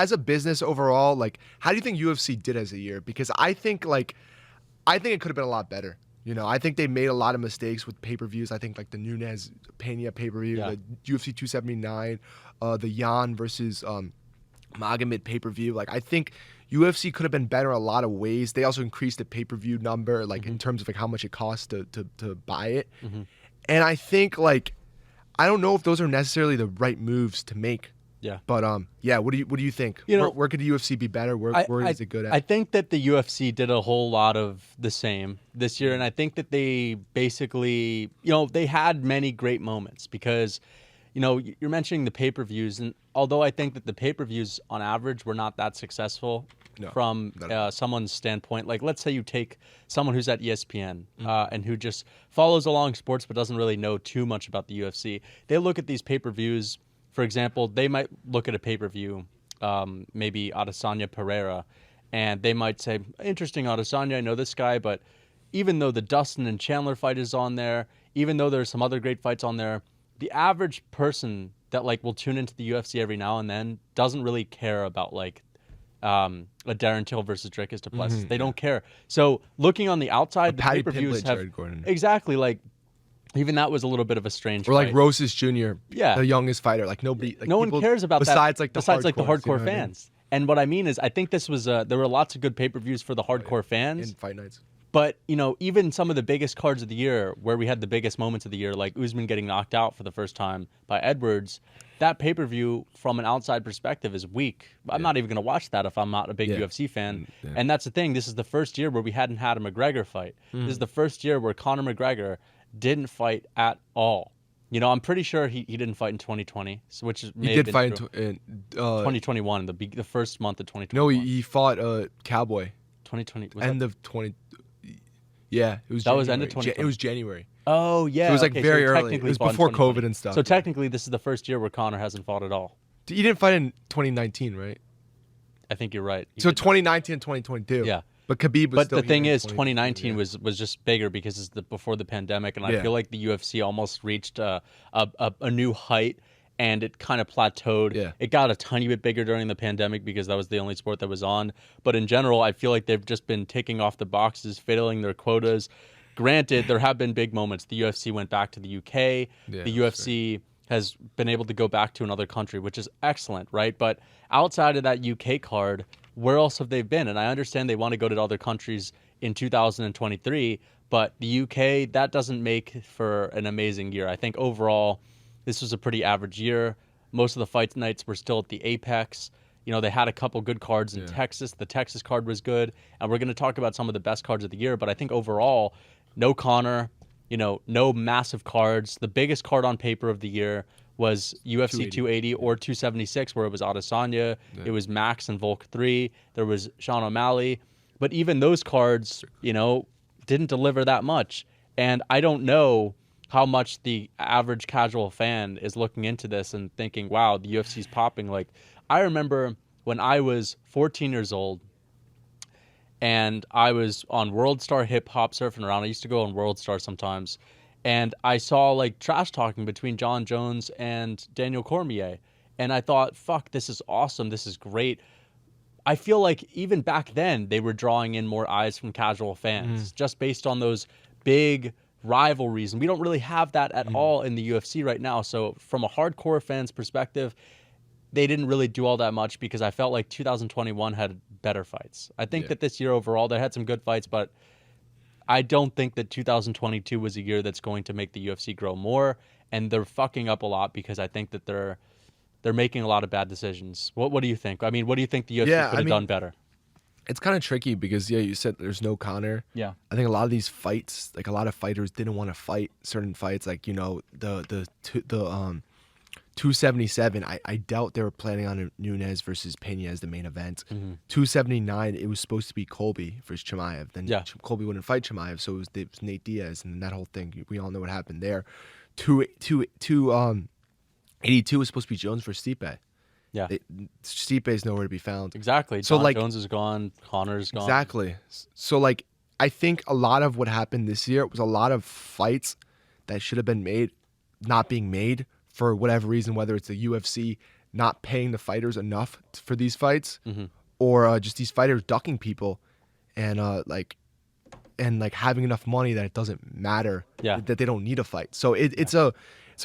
as a business overall, like, how do you think UFC did as a year? Because I think it could have been a lot better. I think they made a lot of mistakes with pay-per-views. I think like the Nunes Pena pay-per-view, the UFC 279, the Jan versus Magomed pay-per-view. Like, I think UFC could have been better in a lot of ways. They also increased the pay-per-view number, like in terms of like how much it costs to buy it. And I think like, I don't know if those are necessarily the right moves to make. Yeah. But what do you think? Where could the UFC be better? Where is it good at? I think that the UFC did a whole lot of the same this year, and I think that they basically, they had many great moments because, you're mentioning the pay-per-views, and although I think that the pay-per-views on average were not that successful from someone's standpoint, like let's say you take someone who's at ESPN and who just follows along sports but doesn't really know too much about the UFC. They look at these pay-per-views. For example, they might look at a pay-per-view, maybe Adesanya Pereira, and they might say, interesting, Adesanya, I know this guy, but even though the Dustin and Chandler fight is on there, even though there's some other great fights on there, the average person that like will tune into the UFC every now and then doesn't really care about like a Darren Till versus Dricus du Plessis. They don't care. So looking on the outside, the pay-per-views have exactly like. Even that was a little bit of a strange Or like fight. Roses Jr., the youngest fighter. Like nobody, like no one cares about besides that. Like the besides hardcore, like the hardcore fans. I mean? And what I mean is, I think this was there were lots of good pay-per-views for the hardcore fans in fight nights. But even some of the biggest cards of the year, where we had the biggest moments of the year, like Usman getting knocked out for the first time by Edwards, that pay-per-view from an outside perspective is weak. I'm not even going to watch that if I'm not a big UFC fan. And that's the thing. This is the first year where we hadn't had a McGregor fight. This is the first year where Conor McGregor didn't fight at all. I'm pretty sure he didn't fight in 2020, which is he did fight in 2021, the first month of 2021. No, he fought Cowboy. 2020 end of 20. Yeah, it was. That was end of 2020. It was January. Oh yeah, so it was like very early. It was before COVID and stuff. So technically, this is the first year where Conor hasn't fought at all. He didn't fight in 2019, right? I think you're right. So 2019 and 2022. Yeah. But Khabib was the thing is, 2019 was just bigger because it's before the pandemic, and I feel like the UFC almost reached a new height, and it kind of plateaued. Yeah. It got a tiny bit bigger during the pandemic because that was the only sport that was on. But in general, I feel like they've just been ticking off the boxes, filling their quotas. Granted, there have been big moments. The UFC went back to the UK. The UFC has been able to go back to another country, which is excellent, right? But outside of that UK card, where else have they been? And I understand they want to go to other countries in 2023, but the UK, that doesn't make for an amazing year. I think overall, this was a pretty average year. Most of the fight nights were still at the Apex. They had a couple good cards in Texas. The Texas card was good. And we're going to talk about some of the best cards of the year. But I think overall, no Conor, no massive cards. The biggest card on paper of the year was UFC 280 or 276, where it was Adesanya, it was Max and Volk 3, there was Sean O'Malley. But even those cards, didn't deliver that much. And I don't know how much the average casual fan is looking into this and thinking, wow, the UFC's popping. Like, I remember when I was 14 years old and I was on World Star Hip Hop surfing around. I used to go on World Star sometimes. And I saw like trash talking between John Jones and Daniel Cormier. And I thought, fuck, this is awesome. This is great. I feel like even back then they were drawing in more eyes from casual fans just based on those big rivalries. And we don't really have that at all in the UFC right now. So from a hardcore fan's perspective, they didn't really do all that much because I felt like 2021 had better fights. I think that this year overall, they had some good fights, but I don't think that 2022 was a year that's going to make the UFC grow more, and they're fucking up a lot because I think that they're making a lot of bad decisions. What do you think? I mean, what do you think the UFC could have done better? It's kind of tricky because you said there's no Conor. Yeah. I think a lot of these fights, like a lot of fighters didn't want to fight certain fights, like the 277. I doubt they were planning on Nunes versus Pena as the main event. 279, it was supposed to be Colby versus Chimaev. Then Colby wouldn't fight Chimaev, so it was Nate Diaz, and that whole thing. We all know what happened there. 282 was supposed to be Jones versus Stipe. Yeah, Stipe is nowhere to be found. Exactly. So John Jones is gone. Connor's gone. Exactly. So like, I think a lot of what happened this year was a lot of fights that should have been made, not being made for whatever reason, whether it's the UFC not paying the fighters enough for these fights, Mm-hmm. or just these fighters ducking people, and having enoug money that it doesn't matter, Yeah. that they don't need a fight. So it's a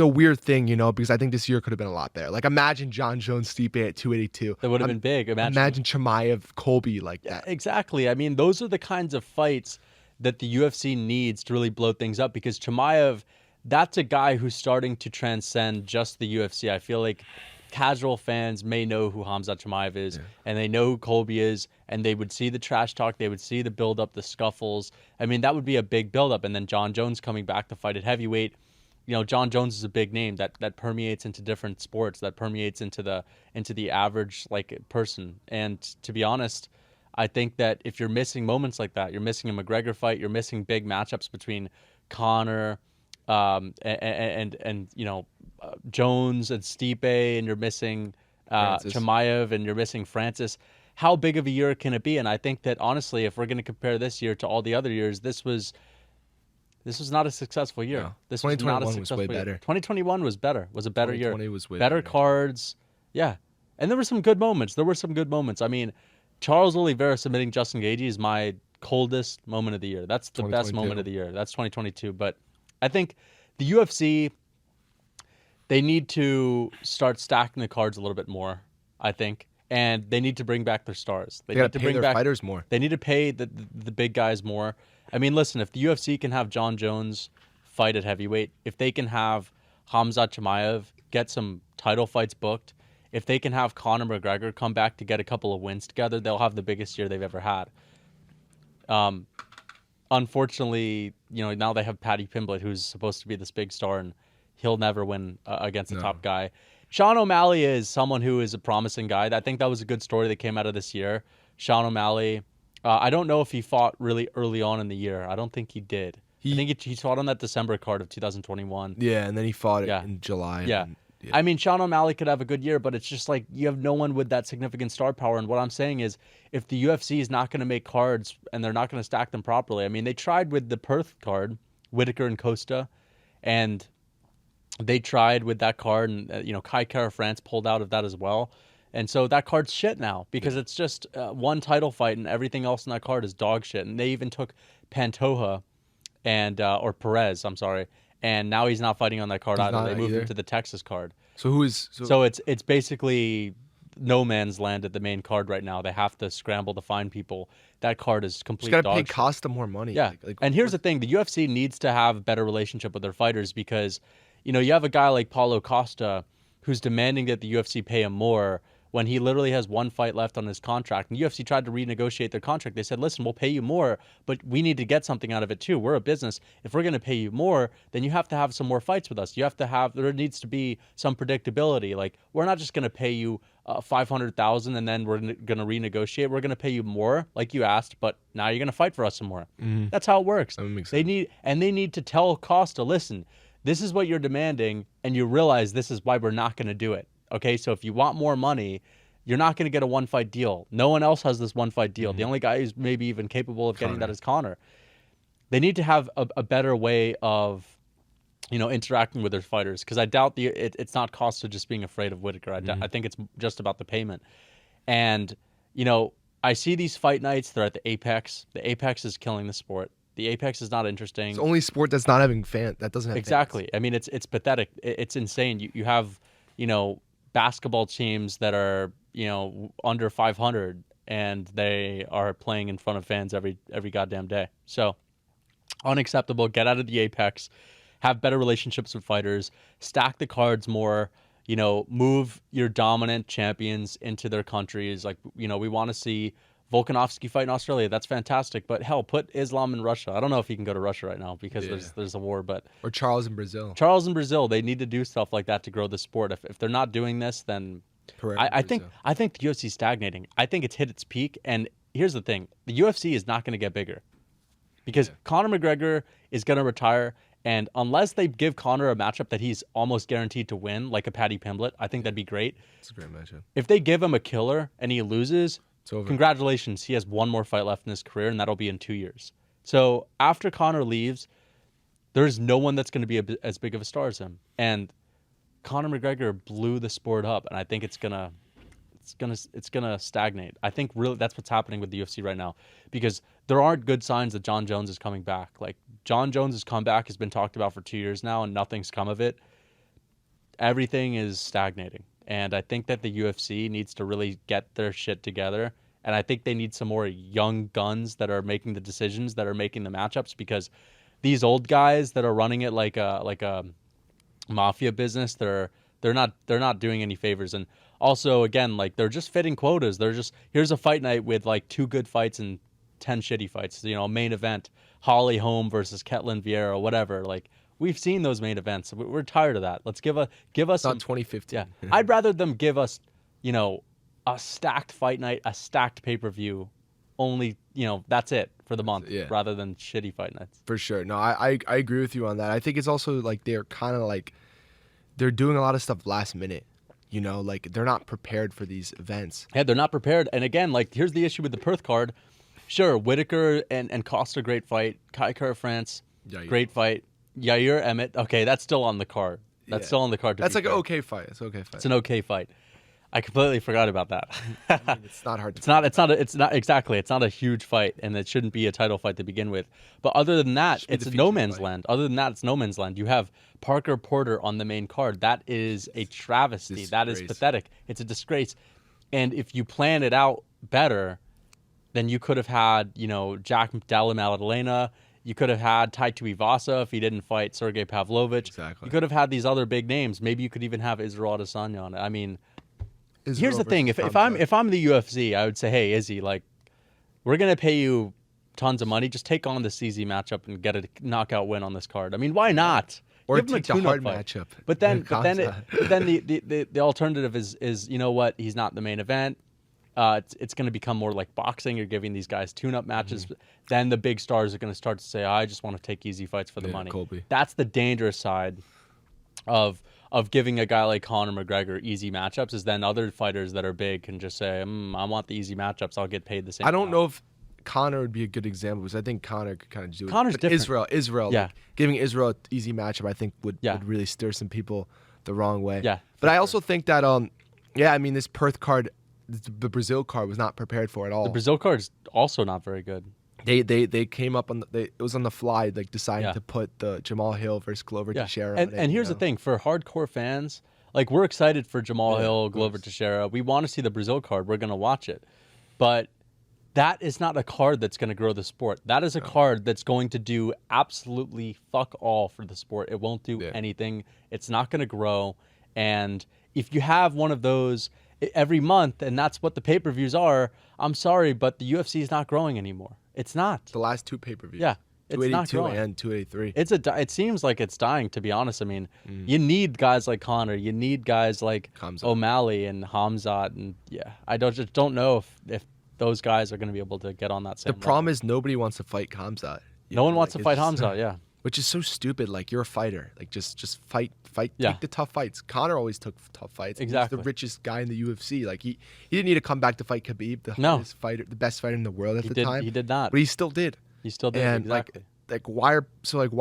weird thing, because I think this year could have been a lot better. Like, imagine John Jones Stipe at 282. That would have been big. Imagine Chimaev Colby like that. Exactly. I mean, those are the kinds of fights that the UFC needs to really blow things up, because Chimaev, that's a guy who's starting to transcend just the UFC. I feel like casual fans may know who Khamzat Chimaev is, and they know who Colby is, and they would see the trash talk, they would see the build-up, the scuffles. I mean, that would be a big build-up. And then John Jones coming back to fight at heavyweight. John Jones is a big name that permeates into different sports, that permeates into the average person. And to be honest, I think that if you're missing moments like that, you're missing a McGregor fight, you're missing big matchups between Conor, and Jones and Stipe, and you're missing Chimaev, and you're missing Francis. How big of a year can it be? And I think that honestly, if we're going to compare this year to all the other years, this was not a successful year. No. This was not a 2021 was successful way year. better. 2021 was better. Was a better year. 2020 was way better better. cards. Yeah. And there were some good moments. I mean, Charles Oliveira submitting Justin Gaethje is my coldest moment of the year. That's the best moment of the year. That's 2022. But I think the UFC, they need to start stacking the cards a little bit more, I think. And they need to bring back their stars. They got to pay their fighters more. They need to pay the big guys more. I mean, listen, if the UFC can have John Jones fight at heavyweight, if they can have Khamzat Chimaev get some title fights booked, if they can have Conor McGregor come back to get a couple of wins together, they'll have the biggest year they've ever had. Unfortunately, now they have Paddy Pimblett, who's supposed to be this big star, and he'll never win against the top guy. Sean O'Malley is someone who is a promising guy. I think that was a good story that came out of this year. Sean O'Malley, I don't know if he fought really early on in the year. I don't think he did. I think he fought on that December card of 2021. Yeah, and then he fought it in July. Yeah. I mean, Sean O'Malley could have a good year, but it's just like you have no one with that significant star power. And what I'm saying is, if the UFC is not going to make cards and they're not going to stack them properly, I mean, they tried with the Perth card, Whitaker and Costa, and they tried with that card, and Kai Kara France pulled out of that as well. And so that card's shit now, because it's just one title fight, and everything else in that card is dog shit. And they even took Pantoja or Perez, I'm sorry, and now he's not fighting on that card either. They moved him to the Texas card. So who is? So it's basically no man's land at the main card right now. They have to scramble to find people. That card is complete dog shit. Got to pay Costa more money. Yeah, and here's the thing: the UFC needs to have a better relationship with their fighters, because you have a guy like Paulo Costa who's demanding that the UFC pay him more when he literally has one fight left on his contract. And the UFC tried to renegotiate their contract. They said, listen, we'll pay you more, but we need to get something out of it too. We're a business. If we're going to pay you more, then you have to have some more fights with us. There needs to be some predictability. Like, we're not just going to pay you $500,000 and then we're going to renegotiate. We're going to pay you more, like you asked, but now you're going to fight for us some more. Mm-hmm. That's how it works. That makes sense. They need to tell Costa, listen, this is what you're demanding, and you realize this is why we're not going to do it. Okay, so if you want more money, you're not going to get a one-fight deal. No one else has this one-fight deal. Mm-hmm. The only guy who's maybe even capable of getting that is Conor. They need to have a better way of, interacting with their fighters, because I doubt it's not Costa just being afraid of Whitaker. I think it's just about the payment. And, I see these fight nights. They're at the Apex. The Apex is killing the sport. The Apex is not interesting. It's the only sport that's not having that doesn't have exactly. fans. I mean, it's pathetic. It's insane. You have, basketball teams that are, under 500, and they are playing in front of fans every goddamn day. So unacceptable. Get out of the Apex. Have better relationships with fighters. Stack the cards more. Move your dominant champions into their countries. Like, we want to see Volkanovski fight in Australia. That's fantastic. But hell, put Islam in Russia. I don't know if he can go to Russia right now because there's a war. But or Charles in Brazil. They need to do stuff like that to grow the sport. If they're not doing this, then I think the UFC is stagnating. I think it's hit its peak. And here's the thing: the UFC is not going to get bigger, because Conor McGregor is going to retire. And unless they give Conor a matchup that he's almost guaranteed to win, like a Paddy Pimblett, I think that'd be great. It's a great matchup. If they give him a killer and he loses, it's over. Congratulations. He has one more fight left in his career, and that'll be in 2 years. So after Conor leaves, there's no one that's going to be as big of a star as him. And Conor McGregor blew the sport up, and I think it's gonna stagnate. I think really that's what's happening with the UFC right now, because there aren't good signs that John Jones is coming back. Like, John Jones' comeback has been talked about for 2 years now, and nothing's come of it. Everything is stagnating, and I think that the UFC needs to really get their shit together. And I think they need some more young guns that are making the decisions, that are making the matchups, because these old guys that are running it like a mafia business, they're not doing any favors. And also, again, like, they're just fitting quotas. They're just, here's a fight night with like 2 good fights and 10 shitty fights. You know, main event, Holly Holm versus Ketlin Vieira, whatever. Like, we've seen those main events. We're tired of that. Let's give us some 2015. Yeah, I'd rather them give us, you know, a stacked fight night, a stacked pay-per-view, only, you know, that's it for the month, rather than shitty fight nights. For sure. No, I agree with you on that. I think it's also like they're kind of like, they're doing a lot of stuff last minute. You know, like, they're not prepared for these events. Yeah, they're not prepared. And again, like, here's the issue with the Perth card. Sure, Whitaker and Costa, great fight. Kai France, great fight. Yair Emmett, okay, that's still on the card. That's still on the card. That's like an okay fight. It's an okay fight. It's an okay fight. I completely forgot about that. I mean, it's not hard. It's not exactly. It's not a huge fight, and it shouldn't be a title fight to begin with. But other than that, it's no man's land. Other than that, it's no man's land. You have Parker Porter on the main card. That is a travesty. Disgrace. That is pathetic. It's a disgrace. And if you plan it out better, then you could have had, you know, Jack Dalla Maddalena. You could have had Tai Tuivasa if he didn't fight Sergey Pavlovich. Exactly. You could have had these other big names. Maybe you could even have Israel Adesanya on it. I mean, here's the thing. If I'm the UFC, I would say, hey, Izzy, like, we're gonna pay you tons of money. Just take on this easy matchup and get a knockout win on this card. I mean, why not? Or give him take the hard matchup. But then the alternative is, you know what? He's not the main event. It's going to become more like boxing. You're giving these guys tune-up matches. Then the big stars are going to start to say, I just want to take easy fights for the money. Colby. That's the dangerous side of giving a guy like Conor McGregor easy matchups, is then other fighters that are big can just say, I want the easy matchups. I'll get paid the same. I don't know if Conor would be a good example, because I think Conor could kind of do it. Connor's different. Israel. Yeah. Like, giving Israel an easy matchup, I think would really stir some people the wrong way. Yeah. But I also think that, I mean, this Perth card, the Brazil card, was not prepared for at all. The Brazil card is also not very good. They came up on it was on the fly, like, deciding to put the Jamal Hill versus Glover Teixeira on it. And here's the thing, for hardcore fans, like, we're excited for Jamal Hill, Glover Teixeira. We want to see the Brazil card. We're going to watch it. But that is not a card that's going to grow the sport. That is a card that's going to do absolutely fuck all for the sport. It won't do anything. It's not going to grow. And if you have one of those every month, and that's what the pay-per-views are, I'm sorry, but the UFC is not growing anymore. It's not. The last 2 pay-per-views. Yeah. It's not 282 growing. and 283. It seems like it's dying, to be honest. I mean, you need guys like Conor. You need guys like O'Malley and Hamzat. And I just don't know if those guys are going to be able to get on that same level. The problem is nobody wants to fight Hamzat. No one wants to fight Hamzat, Which is so stupid. Like, you're a fighter. Like, just fight. Take the tough fights. Conor always took tough fights. Exactly. He's the richest guy in the UFC. Like, he didn't need to come back to fight Khabib, the best fighter in the world at the time. He did not. But he still did. He still did. And exactly. why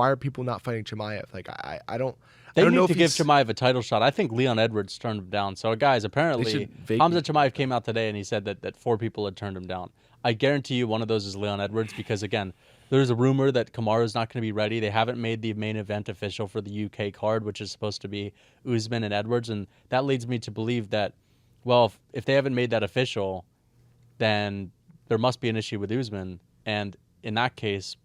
are people not fighting Chimaev? Like, I don't. They I don't need know to if give Chimaev a title shot. I think Leon Edwards turned him down. So, guys, apparently, Hamza Chimaev came out today and he said that 4 people had turned him down. I guarantee you one of those is Leon Edwards, because, again, there's a rumor that Kamaru's not going to be ready. They haven't made the main event official for the UK card, which is supposed to be Usman and Edwards. And that leads me to believe that, well, if they haven't made that official, then there must be an issue with Usman. And in that case,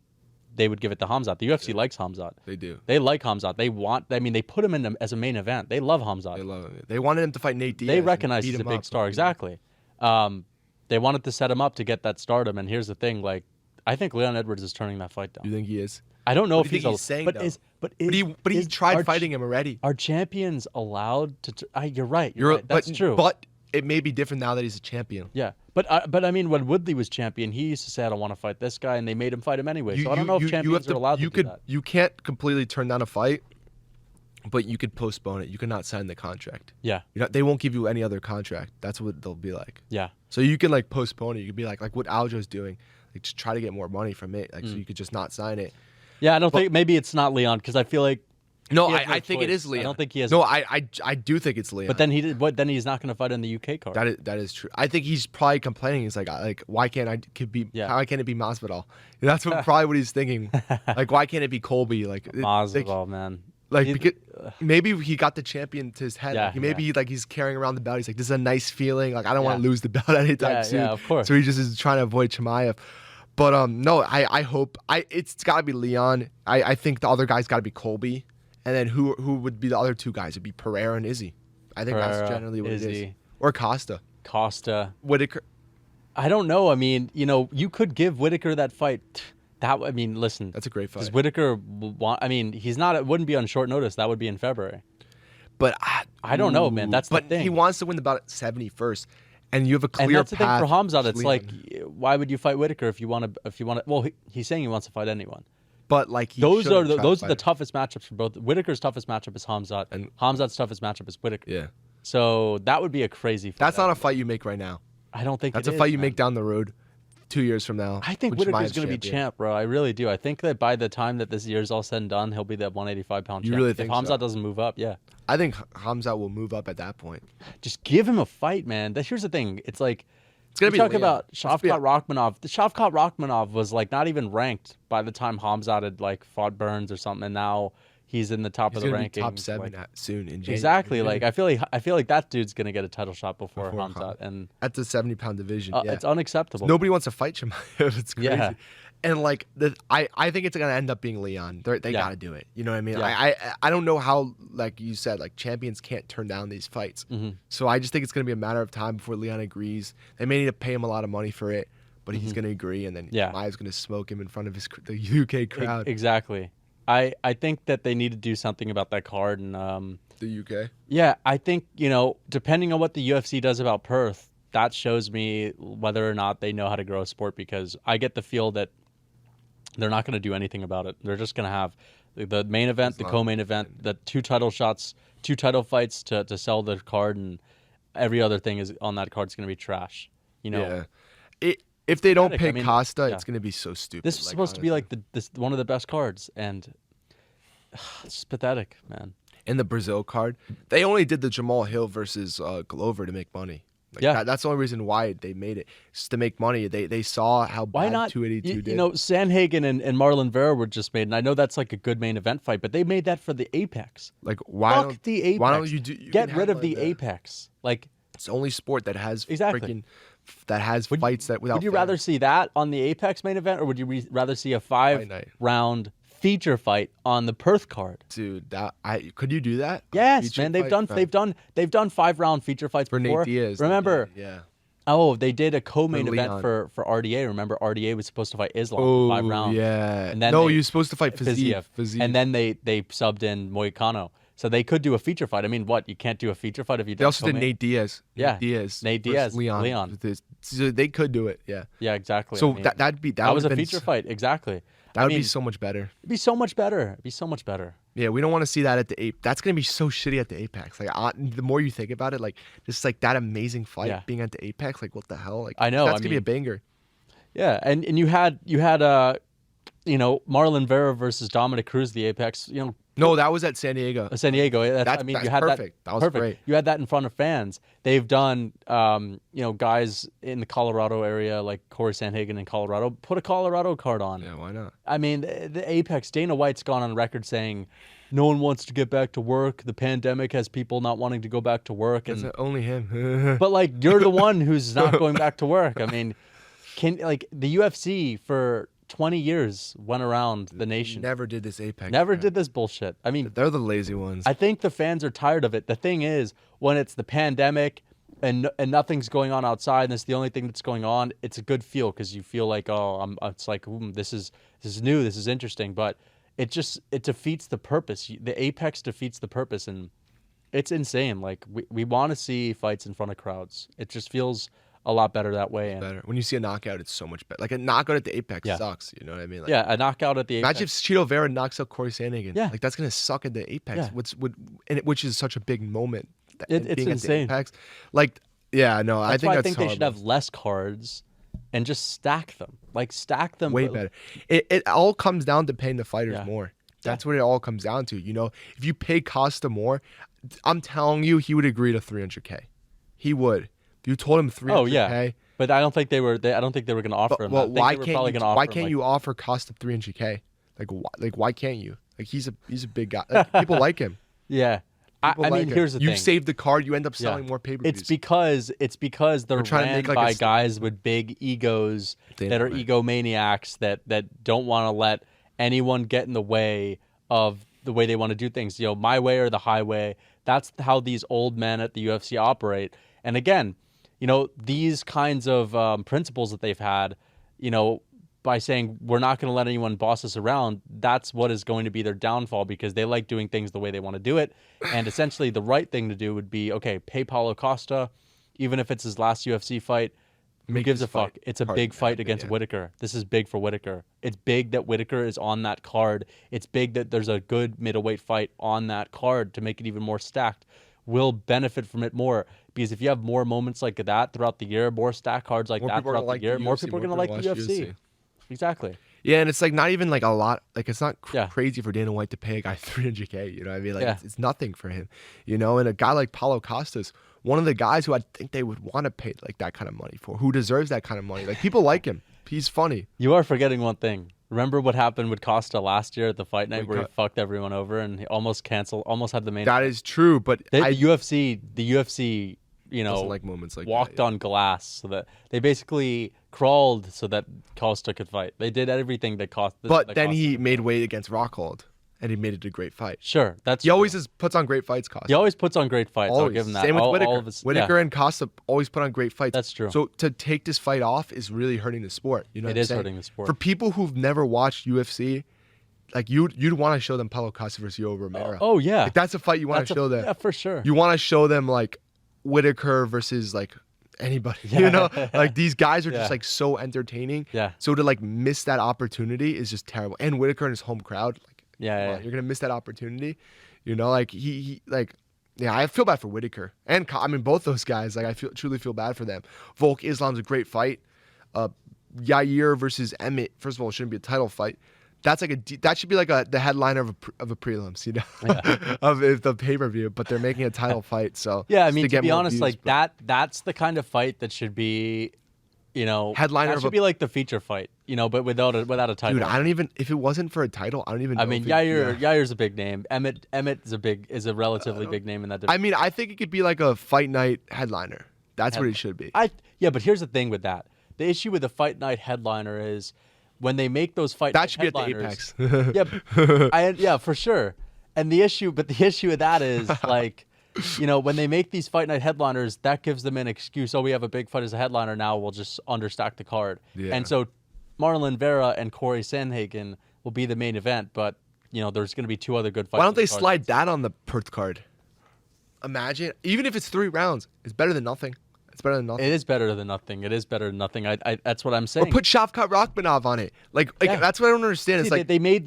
they would give it to Hamzat. The UFC likes Hamzat. They do. They like Hamzat. They put him in as a main event. They love Hamzat. They love him. They wanted him to fight Nate Diaz. They recognize he's a big star. Exactly. They wanted to set him up to get that stardom. And here's the thing, like, I think Leon Edwards is turning that fight down. You think he is? I don't know if he's saying, but he tried fighting him already. Are champions allowed to? You're right. You're right. That's true. But it may be different now that he's a champion. Yeah, but I mean, when Woodley was champion, he used to say, "I don't want to fight this guy," and they made him fight him anyway. So I don't know if champions are allowed to do that. You can't completely turn down a fight, but you could postpone it. You could not sign the contract. Yeah. They won't give you any other contract. That's what they'll be like. Yeah. So you can, like, postpone it. You could be like what Aljo's doing. Like, just try to get more money from it. Like, so you could just not sign it. Yeah, I don't think maybe it's not Leon, because I feel like No, He has no I think it choice. is Leon. I don't think he has. No, I do think it's Leon. But then then he's not going to fight on the UK card. that is true. I think he's probably complaining. He's like why can't why can't it be Masvidal? That's probably what he's thinking. Like why can't it be Colby? Like Masvidal, man. Like because maybe he got the champion to his head. Yeah, Maybe he's carrying around the belt. He's like, this is a nice feeling. Like I don't want to lose the belt anytime soon. Yeah, of course. So he just is trying to avoid Chimaev. But no, I hope it's got to be Leon. I think the other guy's got to be Colby, and then who would be the other two guys? It'd be Pereira and Izzy. I think that's generally what it is. Or Costa. Whitaker. I don't know. I mean, you could give Whitaker that fight. Listen. That's a great fight. Does Whitaker want? I mean, he's not. It wouldn't be on short notice. That would be in February. But I don't know, man. That's the thing. He wants to win the belt at 70 first. And you have a clear path. And that's the thing for Khamzat. It's like, why would you fight Whitaker if you want to? Well, he's saying he wants to fight anyone. But like those are the toughest matchups for both. Whitaker's toughest matchup is Khamzat, and Khamzat's toughest matchup is Whitaker. Yeah. So that would be a crazy fight. That's not a fight you make right now. I don't think that's a fight you make down the road, 2 years from now. I think Whitaker's going to be champ, bro. I really do. I think that by the time that this year's all said and done, he'll be that 185-pound champ. You really think if Khamzat doesn't move up, yeah. I think Khamzat will move up at that point. Just give him a fight, man. Here's the thing. It's like it's gonna be talk about Shavkat Rakhmonov. The Shavkat Rakhmonov was like not even ranked by the time Khamzat had like fought Burns or something, and now he's in the top of the rankings. Top 7 soon in January. Exactly. Like I feel like that dude's gonna get a title shot before Khamzat, and at the 70-pound division. It's unacceptable. Nobody wants to fight Chimaev. It's crazy. Yeah. And like I think it's gonna end up being Leon. They gotta do it. You know what I mean? Yeah. I don't know how, like you said, like champions can't turn down these fights. Mm-hmm. So I just think it's gonna be a matter of time before Leon agrees. They may need to pay him a lot of money for it, but he's gonna agree, and then Chimaev's gonna smoke him in front of the UK crowd. Exactly. I think that they need to do something about that card and the UK. Yeah, I think depending on what the UFC does about Perth, that shows me whether or not they know how to grow a sport, because I get the feel that they're not going to do anything about it. They're just going to have the main event, the co-main event, the 2 title shots, 2 title fights to sell the card, and every other thing is on that card is going to be trash. Yeah. If they don't pay Costa, it's going to be so stupid. This is supposed to be like this one of the best cards, and it's just pathetic, man. In the Brazil card, they only did the Jamal Hill versus Glover to make money. That's the only reason why they made it, just to make money. They saw how bad 282 did. Sanhagen and Marlon Vera were just made, and I know that's like a good main event fight, but they made that for the Apex. Like Why don't you get rid of the Apex? Like it's the only sport that has exactly fights that without. Would you rather see that on the Apex main event, or would you rather see a 5-round feature fight on the Perth card? Dude, could you do that? Yes, man. They've done 5-round feature fights for before. Nate Diaz. Remember? Yeah. Oh, they did a co-main event for RDA. Remember, RDA was supposed to fight Islam for 5 rounds. Yeah. And then you were supposed to fight Fiziev. And then they subbed in Moicano. So they could do a feature fight. I mean, what? You can't do a feature fight if you. They also did Nate Diaz. Yeah. Nate Diaz. Leon. So they could do it. Yeah. Yeah, exactly. So that was a feature fight. Exactly. That would be so much better. It'd be so much better. Yeah, we don't want to see that at the Apex. That's gonna be so shitty at the Apex. Like, the more you think about it, like just like that amazing fight being at the Apex, like what the hell? Like, I know that's gonna be a banger. Yeah, and you had Marlon Vera versus Dominic Cruz, the Apex. No, that was at San Diego. San Diego. You had perfect. That was perfect. Great. You had that in front of fans. They've done, guys in the Colorado area like Corey Sandhagen in Colorado. Put a Colorado card on. Yeah, why not? I mean, the Apex. Dana White's gone on record saying, no one wants to get back to work. The pandemic has people not wanting to go back to work. And only him. But like, you're the one who's not going back to work. I mean, the UFC for 20 years went around the nation. Never did this Apex. Never did this bullshit. I mean, they're the lazy ones. I think the fans are tired of it. The thing is, when it's the pandemic and nothing's going on outside, and it's the only thing that's going on, it's a good feel because you feel like, it's like, this is new, this is interesting, but it defeats the purpose. The Apex defeats the purpose, and it's insane. Like we want to see fights in front of crowds. It just feels a lot better that way. It's better. When you see a knockout, it's so much better. Like a knockout at the Apex sucks. You know what I mean? Like, a knockout at the Apex. Imagine if Cheeto Vera knocks out Corey Sandhagen. Yeah. Like that's gonna suck at the Apex. Yeah. Which is such a big moment. It's being insane. At the Apex. Like, yeah, no, I think that's they should have less cards and just stack them. Like stack them way better. It all comes down to paying the fighters more. That's what it all comes down to. You know, if you pay Costa more, I'm telling you, he would agree to 300K. He would. If you told him 300K. Oh yeah. But I don't think they were. I don't think they were going to offer him. Well, That. I think they were probably going to offer why him, can't you offer Costa 300K? Like why can't you? Like he's a big guy. Like, people like him. Yeah. I mean, here's the thing. You save the card, you end up selling more pay-per-views. It's because they're trying to ran make like by guys with big egos that are egomaniacs that don't want to let anyone get in the way of the way they want to do things. You know, my way or the highway. That's how these old men at the UFC operate. And again, you know, these kinds of principles that they've had, you know, by saying we're not going to let anyone boss us around, that's what is going to be their downfall, because they like doing things the way they want to do it. And essentially the right thing to do would be, okay, pay Paulo Costa, even if it's his last UFC fight. Who gives a fuck? It's a big fight against Whittaker. This is big for Whittaker. It's big that Whittaker is on that card. It's big that there's a good middleweight fight on that card to make it even more stacked. We'll benefit from it more, because if you have more moments like that throughout the year, more stacked cards like that throughout the year, more people are going to like the UFC. Exactly. Yeah, and it's like not even like a lot. Like it's not crazy for Dana White to pay a guy 300K. You know what I mean? Like it's nothing for him. You know, and a guy like Paulo Costa's one of the guys who I think they would want to pay like that kind of money for, who deserves that kind of money. Like people like him. He's funny. You are forgetting one thing. Remember what happened with Costa last year at the fight night where he fucked everyone over and he almost had the main. That is true, but the UFC, you know, like moments like walked on glass, so that they basically crawled so that Costa could fight. They did everything that Costa. But then he made weight against Rockhold, and he made it a great fight. Sure, he always puts on great fights. Costa. He always puts on great fights. Always. I'll give him that. Same with Whittaker. Whittaker and Costa always put on great fights. That's true. So to take this fight off is really hurting the sport. You know, it is hurting the sport. For people who've never watched UFC, like you'd want to show them Paulo Costa versus Yoel Romero. Oh yeah, like, that's a fight you want to show them. Yeah, for sure. You want to show them like Whittaker versus like anybody. You know, like these guys are just like so entertaining. Yeah. So to like miss that opportunity is just terrible. And Whittaker and his home crowd, like, you're gonna miss that opportunity. You know, like he like. Yeah, I feel bad for Whittaker, and I mean both those guys. Like I truly feel bad for them. Volk Islam's a great fight. Yair versus Emmett. First of all, it shouldn't be a title fight. That's like that should be like the headliner of a prelims, you know, of the pay-per-view. But they're making a title fight, so yeah. I mean, to be honest, views, like that's the kind of fight that should be, you know, headliner. That should be like the feature fight, you know, but without a title. Dude, I don't even if it wasn't for a title, I don't even know. I mean, Yair's a big name. Emmett is a relatively big name in that division. I mean, I think it could be like a fight night headliner. That's what it should be. But here's the thing with that. The issue with the fight night headliner is when they make those fight night headliners. That should be at the Apex. Yeah, for sure. And the issue with that is like, you know, when they make these fight night headliners, that gives them an excuse. Oh, we have a big fight as a headliner now. We'll just understack the card. Yeah. And so Marlon Vera and Corey Sandhagen will be the main event, but you know, there's going to be two other good fights. Why don't they slide that on the Perth card? Imagine, even if it's 3 rounds, it's better than nothing. It's better than nothing. It is better than nothing. It is better than nothing. I that's what I'm saying. Or put Shavkat Rakhmonov on it. Like that's what I don't understand. It's like they made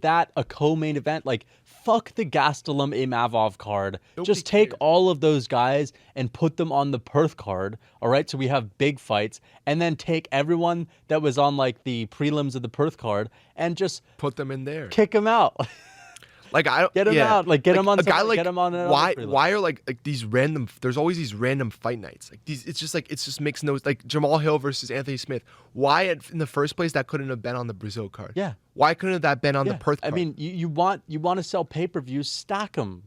that a co-main event. Like fuck the Gastelum Imavov card. Just take all of those guys and put them on the Perth card. All right, so we have big fights, and then take everyone that was on like the prelims of the Perth card and just put them in there. Kick them out. Like I don't get him out. Like get him on. A guy like get him on. Why are like these random? There's always these random fight nights. Like these, it just makes no like Jamal Hill versus Anthony Smith. Why in the first place that couldn't have been on the Brazil card? Yeah. Why couldn't that been on the Perth card? I mean, you want to sell pay-per-views, stack them.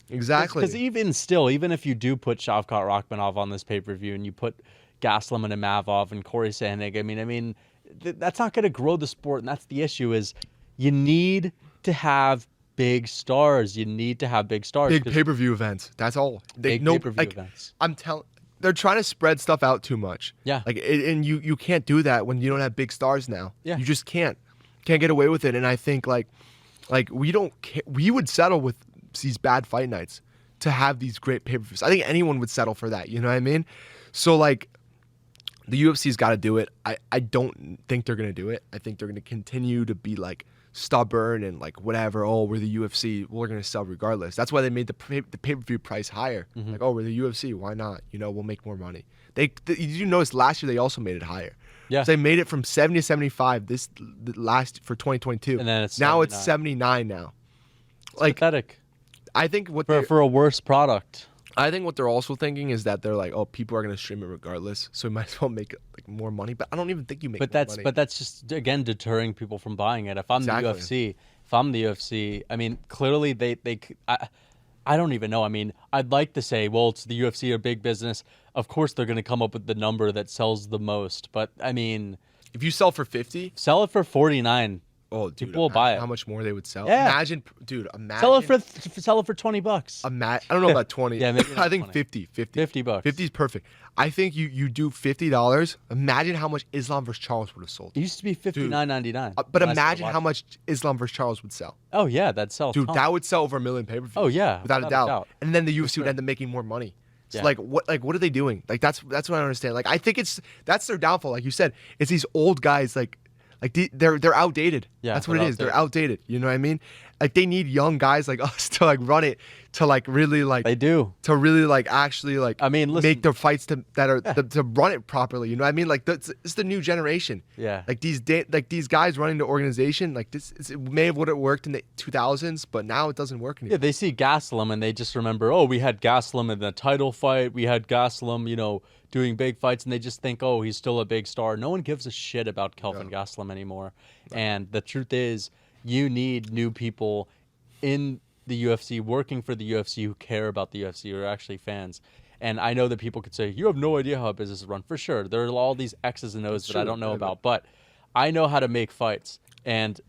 Exactly. Because even if you do put Shavkat Rakhmonov on this pay-per-view and you put Gastelum and Imavov and Corey Sandhagen, I mean that's not going to grow the sport, and that's the issue. Is you need to have big stars. You need to have big stars. Big pay-per-view events. That's all. Pay-per-view events. I'm telling. They're trying to spread stuff out too much. Yeah. Like, and you can't do that when you don't have big stars now. Yeah. You just can't get away with it. And I think like we don't. We would settle with these bad fight nights to have these great pay-per-views. I think anyone would settle for that. You know what I mean? So like, the UFC's got to do it. I don't think they're gonna do it. I think they're gonna continue to be like stubborn and like whatever. Oh, we're the UFC. We're gonna sell regardless. That's why they made the pay-per-view price higher. Like, oh, we're the UFC. Why not? You know, we'll make more money. You notice last year they also made it higher. Yeah. So they made it from 70 to 75 last for 2022. And then it's now 79. it's 79 now. It's like pathetic. I think what For a worse product. I think what they're also thinking is that they're like, oh, people are gonna stream it regardless, so we might as well make like more money. But I don't even think you make. But that's just again deterring people from buying it. If I'm Exactly. the UFC, I mean, clearly I don't even know. I mean, I'd like to say, well, it's the UFC, a big business. Of course, they're going to come up with the number that sells the most. But I mean, If you sell for 50, sell it for 49. oh, dude, People will buy it. How much more they would sell? Yeah. Imagine. Sell it for $20. I don't know about 20. Yeah, maybe not I think 20. 50. $50. 50 is perfect. I think you do $50. Imagine how much Islam versus Charles would have sold. It used to be $59.99. But imagine how much Islam versus Charles would sell. Oh yeah, that'd sell. Dude, tons. that would sell over 1 million pay-per-views. Oh yeah, without a doubt. And then the UFC would end up making more money. So Yeah. what are they doing? Like that's what I don't understand. Like I think that's their downfall. Like you said, it's these old guys they're outdated. Yeah, That's what they're it is. They're outdated. You know what I mean? Like they need young guys like us to like run it, to like really like They do. to really like actually like I mean, listen, make their fights to run it properly. You know what I mean? Like it's the new generation. Yeah. Like these guys running the organization, like it may have would have worked in the 2000s, but now it doesn't work anymore. Yeah, they see Gastelum and they just remember, oh, we had Gastelum in the title fight. We had Gastelum, doing big fights, and they just think, oh, he's still a big star. No one gives a shit about Kelvin Gastelum anymore. Right. And the truth is, you need new people in the UFC, working for the UFC, who care about the UFC, who are actually fans. And I know that people could say, you have no idea how a business is run. For sure. There are all these X's and O's that I don't know about. But I know how to make fights. And,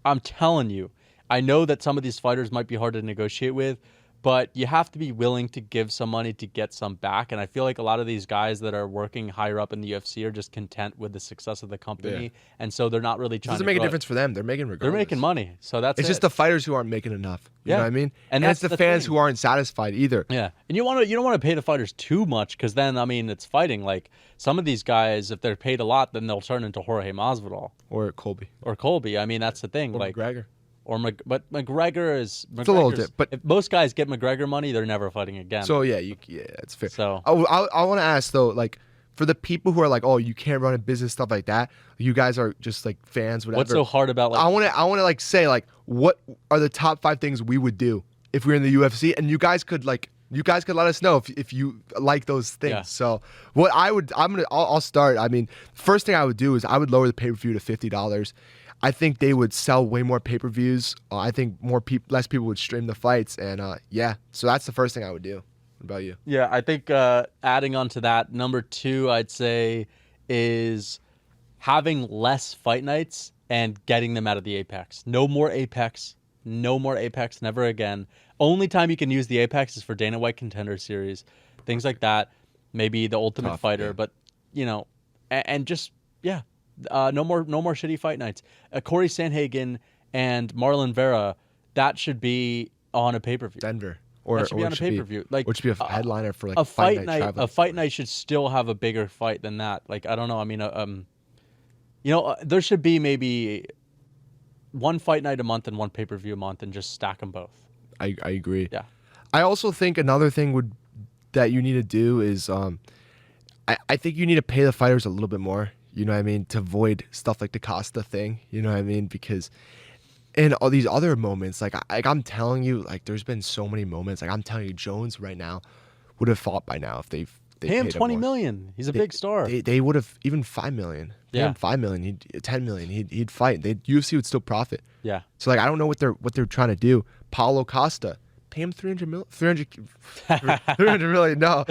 I'm telling you, I know that some of these fighters might be hard to negotiate with, but you have to be willing to give some money to get some back. And I feel like a lot of these guys that are working higher up in the UFC are just content with the success of the company. Yeah. And so they're not really trying to It doesn't make a difference for them. They're making regardless. They're making money. So it's just the fighters who aren't making enough. You know what I mean? And it's the fans who aren't satisfied either. Yeah. And you don't want to pay the fighters too much, because then, I mean, it's fighting. Like some of these guys, if they're paid a lot, then they'll turn into Jorge Masvidal. Or Colby. I mean, that's the thing. Or like McGregor. But McGregor is it's a little different. But if most guys get McGregor money, they're never fighting again. So yeah, that's fair. So I want to ask though, like for the people who are like, oh, you can't run a business, stuff like that. You guys are just like fans, whatever. What's so hard about like? I want to like say like, what are the top 5 things we would do if we were in the UFC, and you guys could let us know if you like those things. Yeah. So what I'll start. I mean, first thing I would do is I would lower the pay-per-view to $50. I think they would sell way more pay-per-views. I think less people would stream the fights, and so that's the first thing I would do. What about you? Yeah, I think adding on to that, number 2, I'd say, is having less fight nights and getting them out of the Apex. No more Apex, never again. Only time you can use the Apex is for Dana White Contender Series, things like that. Maybe the Ultimate Fighter, but and just no more shitty fight nights. Corey Sandhagen and Marlon Vera, that should be on a pay-per-view. There should be on a pay-per-view. Or it should be a headliner for like a fight night. A fight night should still have a bigger fight than that. Like I don't know. I mean, there should be maybe one fight night a month and one pay-per-view a month, and just stack them both. I agree. Yeah. I also think another thing that you need to do is I think you need to pay the fighters a little bit more. You know what I mean? To avoid stuff like the Costa thing. You know what I mean? Because in all these other moments, like I'm telling you, like there's been so many moments. Like I'm telling you, Jones right now would have fought by now if they pay him $20 million. He's a big star. They would have even $5 million. Pay him $5 million. $10 million. He'd fight. UFC would still profit. Yeah. So like I don't know what they're trying to do. Paulo Costa. Pay him $300 million. $300 million. No,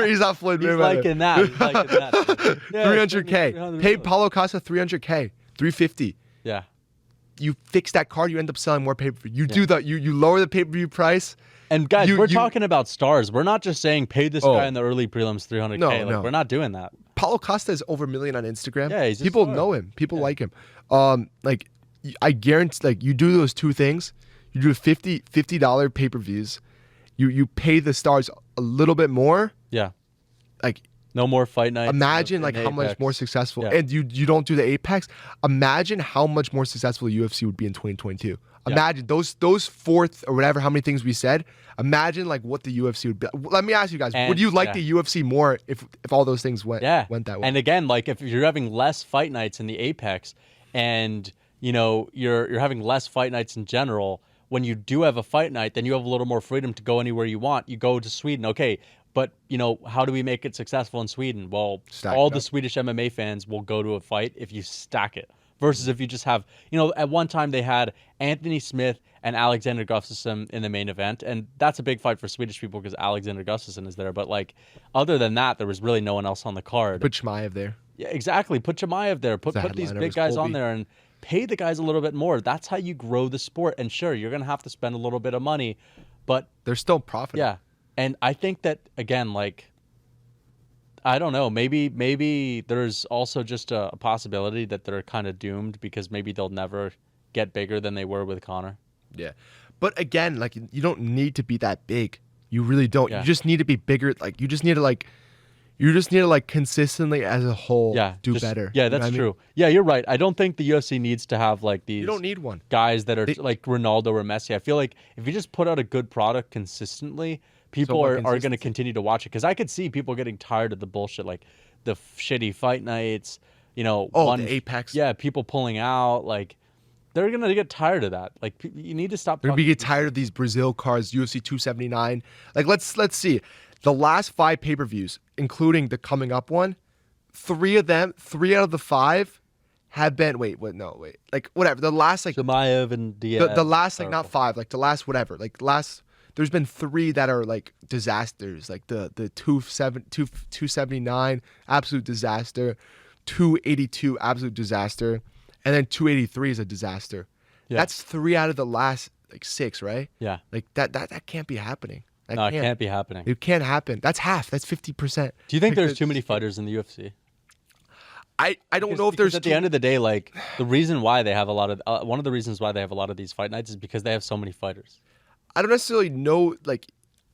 he's not Floyd Mayweather. He's liking that. Yeah, $300K. Pay Paulo Costa $300K. $350. Yeah. You fix that card, you end up selling more pay-per-view. You do that. You lower the pay-per-view price. And guys, we're talking about stars. We're not just saying pay this guy in the early prelims $300K. No. We're not doing that. Paulo Costa is over $1 million on Instagram. Yeah, people know him. People like him. Like I guarantee, like you do those two things. You do $50 pay-per-views. You pay the stars a little bit more. Yeah. Like No more fight nights. Imagine in like how much Apex. more successful, Yeah. and you don't do the Apex. Imagine how much more successful the UFC would be in 2022. Yeah. Imagine those fourth or whatever, how many things we said. Imagine like what the UFC would be. Let me ask you guys: And- would you like yeah. the UFC more if all those things went that way? And again, like if you're having less fight nights in the Apex, and you know you're having less fight nights in general, when you do have a fight night, then you have a little more freedom to go anywhere you want. You go to Sweden, okay, but you know, how do we make it successful in Sweden? Well, Stack all it the up. Swedish MMA fans will go to a fight if you stack it. Versus if you just have, you know, at one time they had Anthony Smith and Alexander Gustafsson in the main event, and that's a big fight for Swedish people because Alexander Gustafsson is there. But like, other than that, there was really no one else on the card. Put Chimaev there. Yeah, exactly. Put Chimaev there. Put The these headliner big was guys on Colby. there and pay the guys a little bit more. That's how you grow the sport. And sure, you're gonna have to spend a little bit of money, but They're still profiting. yeah. And I think that again, like, I don't know. Maybe there's also just a possibility that they're kind of doomed because maybe they'll never get bigger than they were with Connor. Yeah. But again, like you don't need to be that big. You really don't. Yeah. You just need to be bigger. Like you just need to consistently as a whole do better. Yeah, You know that's what I mean? true. Yeah, you're right. I don't think the UFC needs to have like these You don't need one. guys that are like Ronaldo or Messi. I feel like if you just put out a good product consistently, people what are going to consistency? continue to watch it. Because I could see people getting tired of the bullshit, like the shitty fight nights, you know. Oh, the Apex. Yeah, people pulling out. Like, they're going to get tired of that. Like, you need to stop They're gonna talking. get tired of these Brazil cards, UFC 279. Like let's see. The last 5 pay-per-views, including the coming up one, 3 out of the 5 have been wait, like whatever. The last like Chimaev and Diaz. the last like not Powerful. 5, like the last whatever, like last there's been 3 that are like disasters, like the 279 absolute disaster, 282 absolute disaster, and then 283 is a disaster. Yeah. That's 3 out of the last like 6, right? Yeah. Like that can't be happening. No, it can't be happening. It can't happen. That's half. That's 50%. Do you think there's too many fighters in the UFC? I don't know if Because there's at the end of the day, like the reason why they have a lot of one of the reasons why they have a lot of these fight nights is because they have so many fighters. I don't necessarily know. Like,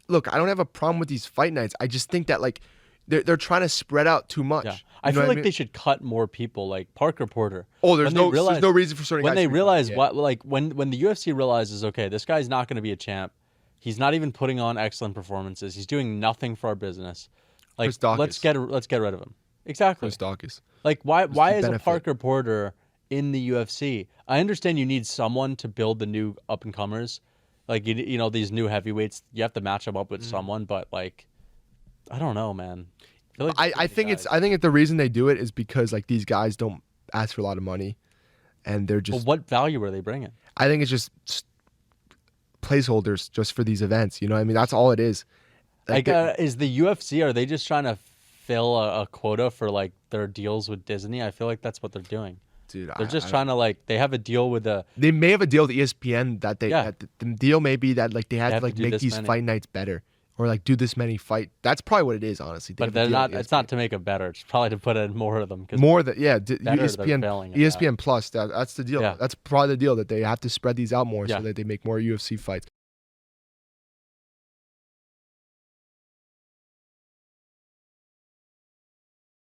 look, I don't have a problem with these fight nights. I just think that like they're trying to spread out too much. Yeah, You I know feel what like mean? they should cut more people, like Parker Porter. Oh, there's When they no reason for certain when guys they to be realize fighting. what, like when the UFC realizes, okay, this guy's not going to be a champ. He's not even putting on excellent performances. He's doing nothing for our business. Like, Chris Dawkins. let's get rid of him. Exactly. Chris Dawkins. Like, why is a benefit. Parker Porter in the UFC? I understand you need someone to build the new up and comers, like you know these new heavyweights. You have to match them up with someone, but like, I don't know, man. feel like I think the reason they do it is because like these guys don't ask for a lot of money, and they're just. But what value are they bringing? I think it's just placeholders just for these events. You know what I mean? That's all it is. Like, is the UFC, are they just trying to fill a quota for like their deals with Disney? I feel like that's what they're doing. Dude, They're just trying to like, they have a deal with the. They may have a deal with ESPN that they. Yeah. That the deal may be that like they have to have like to do make this these many. fight nights better, or like do this many fight. That's probably what it is, honestly. They But have a they're deal not. with It's ESPN. not to make it better. It's probably to put in more of them. 'Cause More than better, they're ESPN failing at ESPN Plus. That's the deal. Yeah. That's probably the deal that they have to spread these out more Yeah. so that they make more UFC fights.